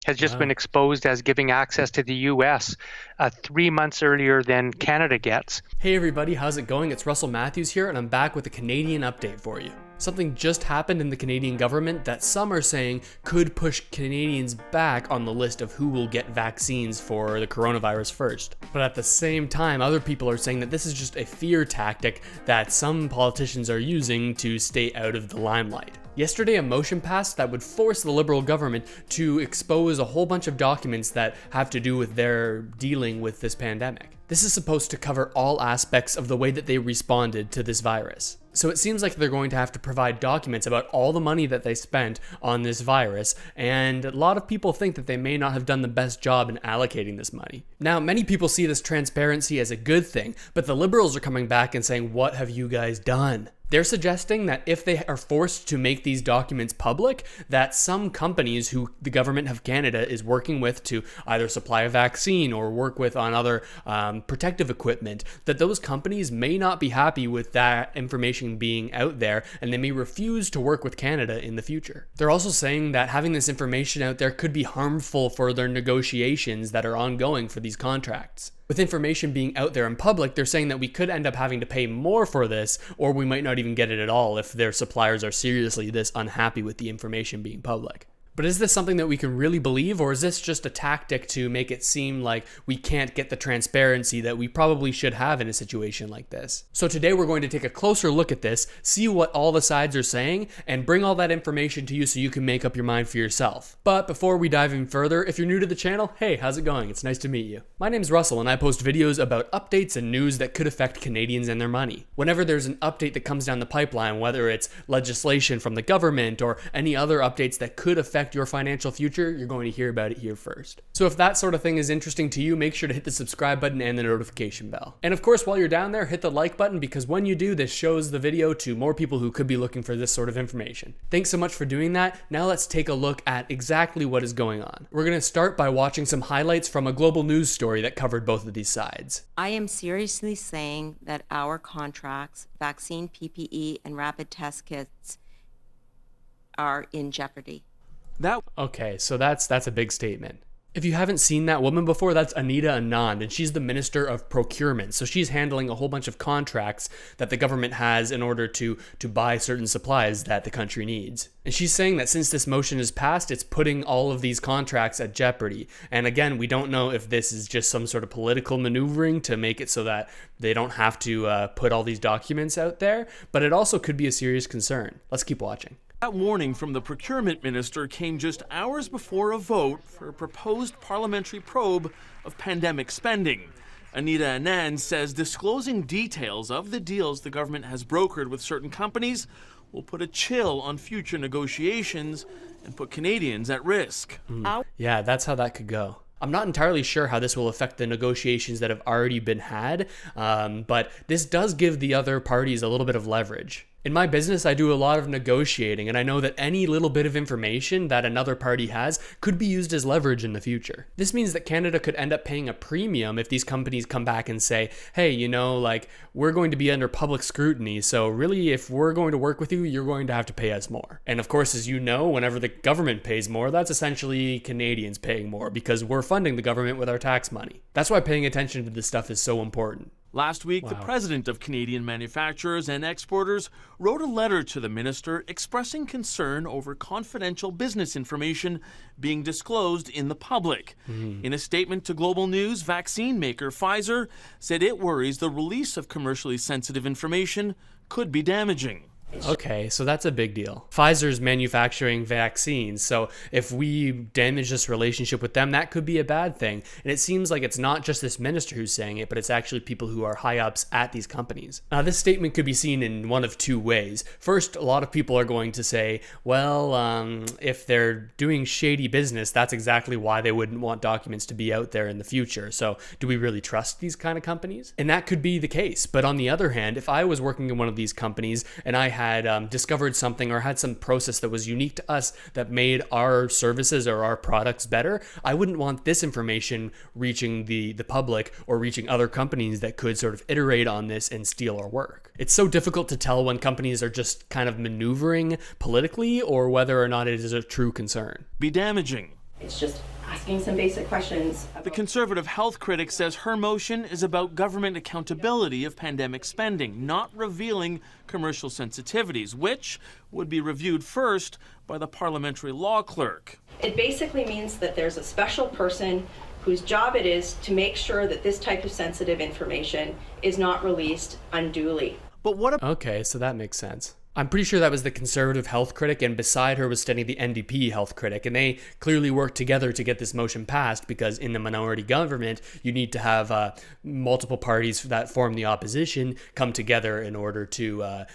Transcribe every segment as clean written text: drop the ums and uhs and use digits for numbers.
has just been exposed as giving access to the US 3 months earlier than Canada gets. Hey everybody, how's it going? It's Russell Matthews here, and I'm back with a Canadian update for you. Something just happened in the Canadian government that some are saying could push Canadians back on the list of who will get vaccines for the coronavirus first. But at the same time, other people are saying that this is just a fear tactic that some politicians are using to stay out of the limelight. Yesterday, a motion passed that would force the Liberal government to expose a whole bunch of documents that have to do with their dealing with this pandemic. This is supposed to cover all aspects of the way that they responded to this virus. So it seems like they're going to have to provide documents about all the money that they spent on this virus, and a lot of people think that they may not have done the best job in allocating this money. Now, many people see this transparency as a good thing, but the Liberals are coming back and saying, what have you guys done? They're suggesting that if they are forced to make these documents public, that some companies who the government of Canada is working with to either supply a vaccine or work with on other protective equipment, that those companies may not be happy with that information being out there, and they may refuse to work with Canada in the future. They're also saying that having this information out there could be harmful for their negotiations that are ongoing for these contracts. With information being out there in public, they're saying that we could end up having to pay more for this, or we might not even get it at all if their suppliers are seriously this unhappy with the information being public. But is this something that we can really believe, or is this just a tactic to make it seem like we can't get the transparency that we probably should have in a situation like this? So today we're going to take a closer look at this, see what all the sides are saying, and bring all that information to you so you can make up your mind for yourself. But before we dive in further, if you're new to the channel, hey, how's it going? It's nice to meet you. My name's Russell, and I post videos about updates and news that could affect Canadians and their money. Whenever there's an update that comes down the pipeline, whether it's legislation from the government or any other updates that could affect your financial future, you're going to hear about it here first. So if that sort of thing is interesting to you, make sure to hit the subscribe button and the notification bell. And of course, while you're down there, hit the like button, because when you do, this shows the video to more people who could be looking for this sort of information. Thanks so much for doing that. Now let's take a look at exactly what is going on. We're going to start by watching some highlights from a global news story that covered both of these sides. I am seriously saying that our contracts, vaccine, PPE, and rapid test kits are in jeopardy. Okay, so that's a big statement. If you haven't seen that woman before, that's Anita Anand, and she's the Minister of Procurement. So she's handling a whole bunch of contracts that the government has in order to buy certain supplies that the country needs. And she's saying that since this motion is passed, it's putting all of these contracts at jeopardy. And again, we don't know if this is just some sort of political maneuvering to make it so that they don't have to put all these documents out there, but it also could be a serious concern. Let's keep watching. That warning from the Procurement Minister came just hours before a vote for a proposed parliamentary probe of pandemic spending. Anita Anand says disclosing details of the deals the government has brokered with certain companies will put a chill on future negotiations and put Canadians at risk. Yeah, that's how that could go. I'm not entirely sure how this will affect the negotiations that have already been had, but this does give the other parties a little bit of leverage. In my business, I do a lot of negotiating, and I know that any little bit of information that another party has could be used as leverage in the future. This means that Canada could end up paying a premium if these companies come back and say, hey, you know, like, we're going to be under public scrutiny, so really, if we're going to work with you, you're going to have to pay us more. And of course, as you know, whenever the government pays more, that's essentially Canadians paying more, because we're funding the government with our tax money. That's why paying attention to this stuff is so important. Last week, the president of Canadian Manufacturers and Exporters wrote a letter to the minister expressing concern over confidential business information being disclosed in the public. In a statement to Global News, vaccine maker Pfizer said it worries the release of commercially sensitive information could be damaging. Okay, so that's a big deal. Pfizer's manufacturing vaccines, so if we damage this relationship with them, that could be a bad thing. And it seems like it's not just this minister who's saying it, but it's actually people who are high ups at these companies. Now, this statement could be seen in one of two ways. First, a lot of people are going to say, well, if they're doing shady business, that's exactly why they wouldn't want documents to be out there in the future. So do we really trust these kind of companies? And that could be the case. But on the other hand, if I was working in one of these companies and I had discovered something or had some process that was unique to us that made our services or our products better, I wouldn't want this information reaching the public or reaching other companies that could sort of iterate on this and steal our work. It's so difficult to tell when companies are just kind of maneuvering politically or whether or not it is a true concern. Be damaging. It's just asking some basic questions. The Conservative health critic says her motion is about government accountability of pandemic spending, not revealing commercial sensitivities, which would be reviewed first by the parliamentary law clerk. It basically means that there's a special person whose job it is to make sure that this type of sensitive information is not released unduly. But what Okay, so that makes sense. I'm pretty sure that was the Conservative health critic, and beside her was standing the NDP health critic, and they clearly worked together to get this motion passed, because in the minority government, you need to have multiple parties that form the opposition come together in order to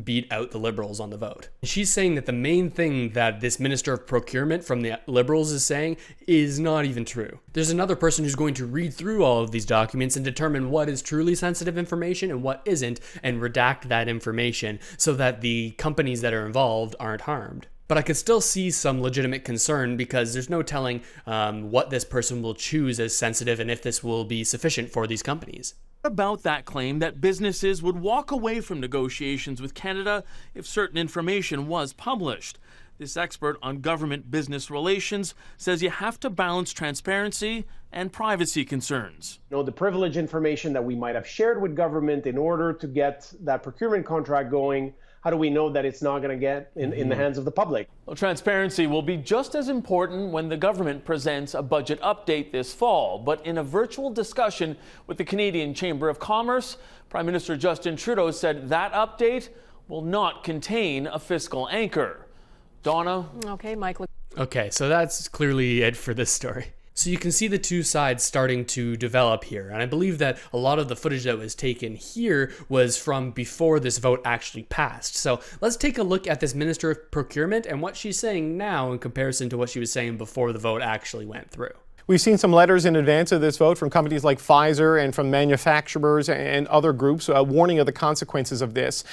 beat out the Liberals on the vote. She's saying that the main thing that this Minister of Procurement from the Liberals is saying is not even true. There's another person who's going to read through all of these documents and determine what is truly sensitive information and what isn't, and redact that information so that the companies that are involved aren't harmed. But I could still see some legitimate concern, because there's no telling what this person will choose as sensitive and if this will be sufficient for these companies. What about that claim that businesses would walk away from negotiations with Canada if certain information was published? This expert on government business relations says you have to balance transparency and privacy concerns. The privileged information that we might have shared with government in order to get that procurement contract going, how do we know that it's not going to get in the hands of the public? Well, transparency will be just as important when the government presents a budget update this fall. But in a virtual discussion with the Canadian Chamber of Commerce, Prime Minister Justin Trudeau said that update will not contain a fiscal anchor. Donna? Okay, Mike. Okay, so that's clearly it for this story. So you can see the two sides starting to develop here, and I believe that a lot of the footage that was taken here was from before this vote actually passed. So let's take a look at this Minister of Procurement and what she's saying now in comparison to what she was saying before the vote actually went through. We've seen some letters in advance of this vote from companies like Pfizer and from manufacturers and other groups warning of the consequences of this.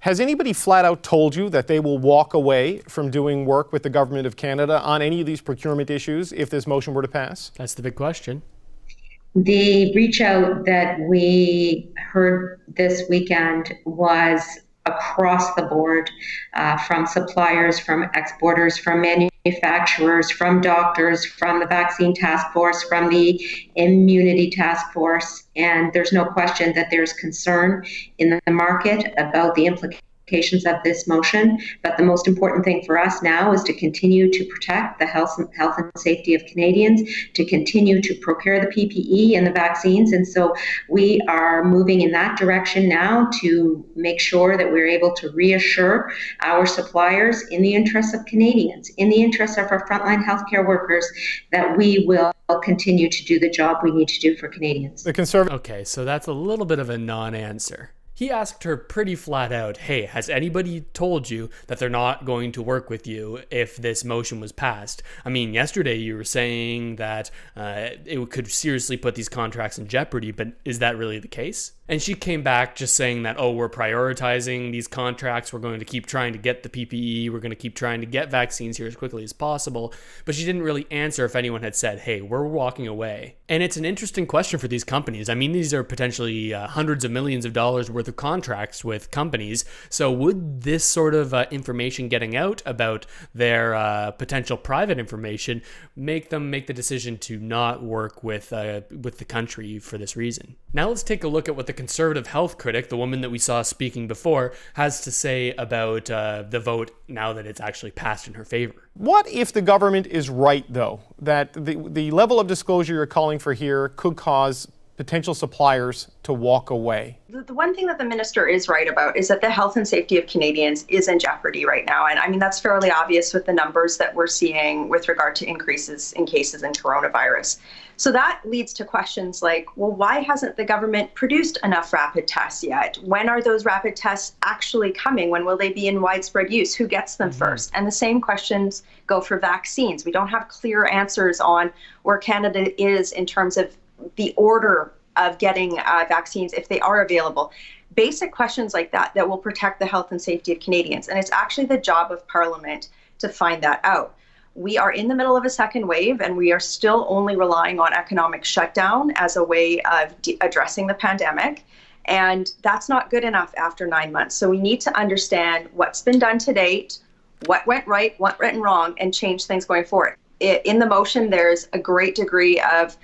Has anybody flat out told you that they will walk away from doing work with the Government of Canada on any of these procurement issues if this motion were to pass? That's the big question. The reach out that we heard this weekend was across the board, from suppliers, from exporters, from manufacturers, from doctors, from the vaccine task force, from the immunity task force. And there's no question that there's concern in the market about the implications of this motion. But the most important thing for us now is to continue to protect the health and safety of Canadians, to continue to procure the PPE and the vaccines. And so we are moving in that direction now to make sure that we're able to reassure our suppliers, in the interests of Canadians, in the interests of our frontline healthcare workers, that we will continue to do the job we need to do for Canadians. Okay, so that's a little bit of a non-answer. He asked her pretty flat out, hey, has anybody told you that they're not going to work with you if this motion was passed? I mean, yesterday you were saying that it could seriously put these contracts in jeopardy, but is that really the case? And she came back just saying that, oh, we're prioritizing these contracts. We're going to keep trying to get the PPE. We're going to keep trying to get vaccines here as quickly as possible. But she didn't really answer if anyone had said, hey, we're walking away. And it's an interesting question for these companies. I mean, these are potentially hundreds of millions of dollars worth of contracts with companies. So would this sort of information getting out about their potential private information make them make the decision to not work with the country for this reason? Now let's take a look at what the Conservative health critic, the woman that we saw speaking before, has to say about the vote now that it's actually passed in her favor. What if the government is right, though, that the level of disclosure you're calling for here could cause potential suppliers to walk away? The one thing that the minister is right about is that the health and safety of Canadians is in jeopardy right now. And I mean, that's fairly obvious with the numbers that we're seeing with regard to increases in cases in coronavirus. So that leads to questions like, well, why hasn't the government produced enough rapid tests yet? When are those rapid tests actually coming? When will they be in widespread use? Who gets them first? And the same questions go for vaccines. We don't have clear answers on where Canada is in terms of the order of getting vaccines if they are available. Basic questions like that will protect the health and safety of Canadians. And it's actually the job of Parliament to find that out. We are in the middle of a second wave, and we are still only relying on economic shutdown as a way of addressing the pandemic. And that's not good enough after 9 months. So we need to understand what's been done to date, what went right, what went wrong, and change things going forward. in the motion, there's a great degree of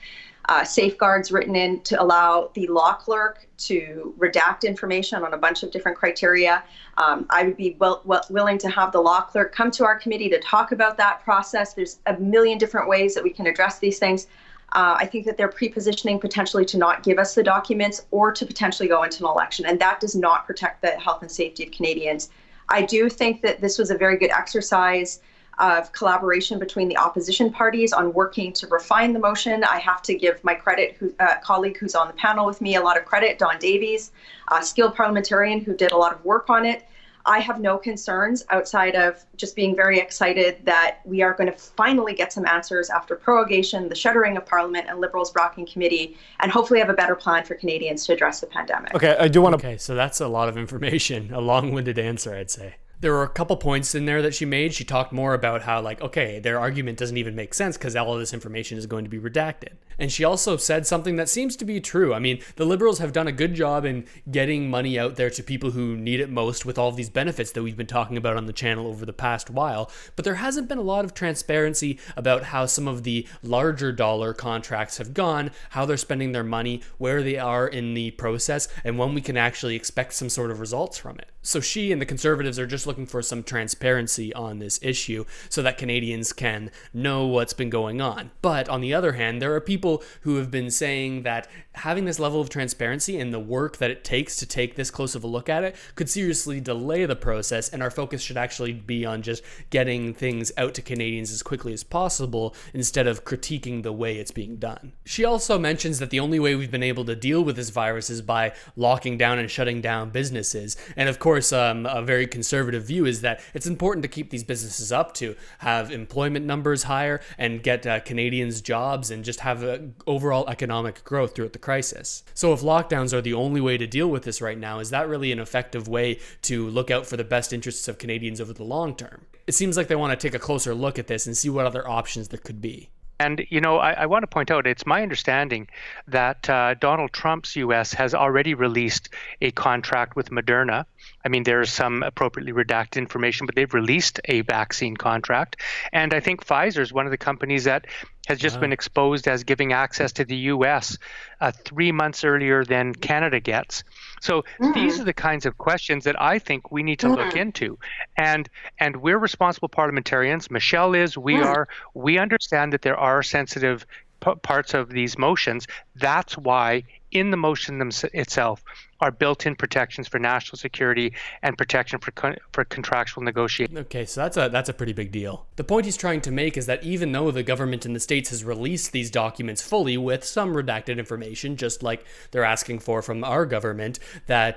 safeguards written in to allow the law clerk to redact information on a bunch of different criteria. I would be willing to have the law clerk come to our committee to talk about that process. There's a million different ways that we can address these things. I think that they're pre-positioning potentially to not give us the documents or to potentially go into an election, and that does not protect the health and safety of Canadians. I do think that this was a very good exercise of collaboration between the opposition parties on working to refine the motion. I have to give my colleague who's on the panel with me a lot of credit, Don Davies, a skilled parliamentarian who did a lot of work on it. I have no concerns outside of just being very excited that we are going to finally get some answers after prorogation, the shuttering of Parliament, and Liberals blocking committee, and hopefully have a better plan for Canadians to address the pandemic. Okay, I do want to... Okay, so that's a lot of information, a long-winded answer, I'd say. There were a couple points in there that she made. She talked more about how, like, okay, their argument doesn't even make sense because all of this information is going to be redacted. And she also said something that seems to be true. I mean, the Liberals have done a good job in getting money out there to people who need it most with all of these benefits that we've been talking about on the channel over the past while. But there hasn't been a lot of transparency about how some of the larger dollar contracts have gone, how they're spending their money, where they are in the process, and when we can actually expect some sort of results from it. So she and the Conservatives are just looking for some transparency on this issue so that Canadians can know what's been going on. But on the other hand, there are people who have been saying that having this level of transparency and the work that it takes to take this close of a look at it could seriously delay the process, and our focus should actually be on just getting things out to Canadians as quickly as possible instead of critiquing the way it's being done. She also mentions that the only way we've been able to deal with this virus is by locking down and shutting down businesses. And of course, a very conservative view is that it's important to keep these businesses up, to have employment numbers higher and get Canadians jobs and just have overall economic growth throughout the crisis. So if lockdowns are the only way to deal with this right now, is that really an effective way to look out for the best interests of Canadians over the long term? It seems like they want to take a closer look at this and see what other options there could be. And, you know, I want to point out, it's my understanding that Donald Trump's U.S. has already released a contract with Moderna. I mean, there's some appropriately redacted information, but they've released a vaccine contract. And I think Pfizer is one of the companies that has just been exposed as giving access to the U.S. 3 months earlier than Canada gets. So these are the kinds of questions that I think we need to look into. And we're responsible parliamentarians. Michelle is, we are. We understand that there are sensitive parts of these motions. That's why in the motion itself are built-in protections for national security and protection for contractual negotiation. Okay, so that's a pretty big deal. The point he's trying to make is that even though the government in the States has released these documents fully with some redacted information, just like they're asking for from our government, that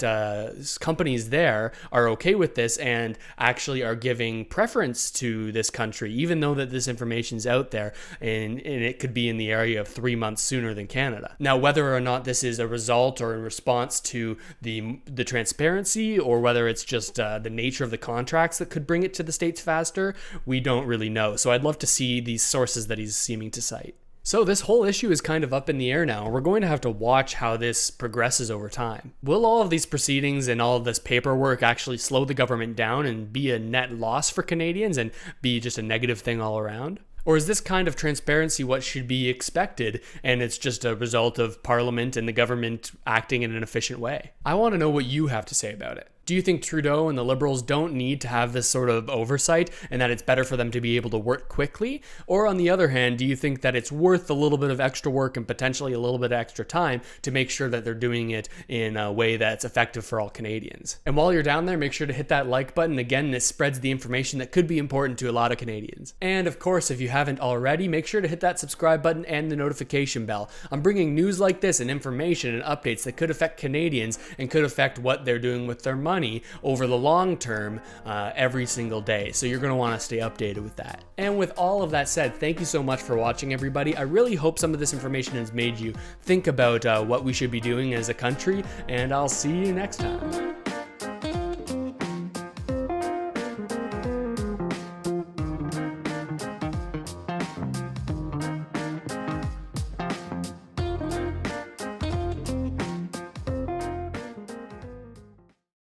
companies there are okay with this and actually are giving preference to this country, even though that this information is out there and it could be in the area of 3 months sooner than Canada. Now, whether or not this is a result or in response to the transparency, or whether it's just the nature of the contracts that could bring it to the States faster, we don't really know. So I'd love to see these sources that he's seeming to cite. So this whole issue is kind of up in the air now. We're going to have to watch how this progresses over time. Will all of these proceedings and all of this paperwork actually slow the government down and be a net loss for Canadians and be just a negative thing all around? Or is this kind of transparency what should be expected, and it's just a result of Parliament and the government acting in an efficient way? I want to know what you have to say about it. Do you think Trudeau and the Liberals don't need to have this sort of oversight and that it's better for them to be able to work quickly? Or on the other hand, do you think that it's worth a little bit of extra work and potentially a little bit of extra time to make sure that they're doing it in a way that's effective for all Canadians? And while you're down there, make sure to hit that like button. Again, this spreads the information that could be important to a lot of Canadians. And of course, if you haven't already, make sure to hit that subscribe button and the notification bell. I'm bringing news like this and information and updates that could affect Canadians and could affect what they're doing with their money over the long term every single day. So you're going to want to stay updated with that. And with all of that said, thank you so much for watching, everybody. I really hope some of this information has made you think about what we should be doing as a country, and I'll see you next time.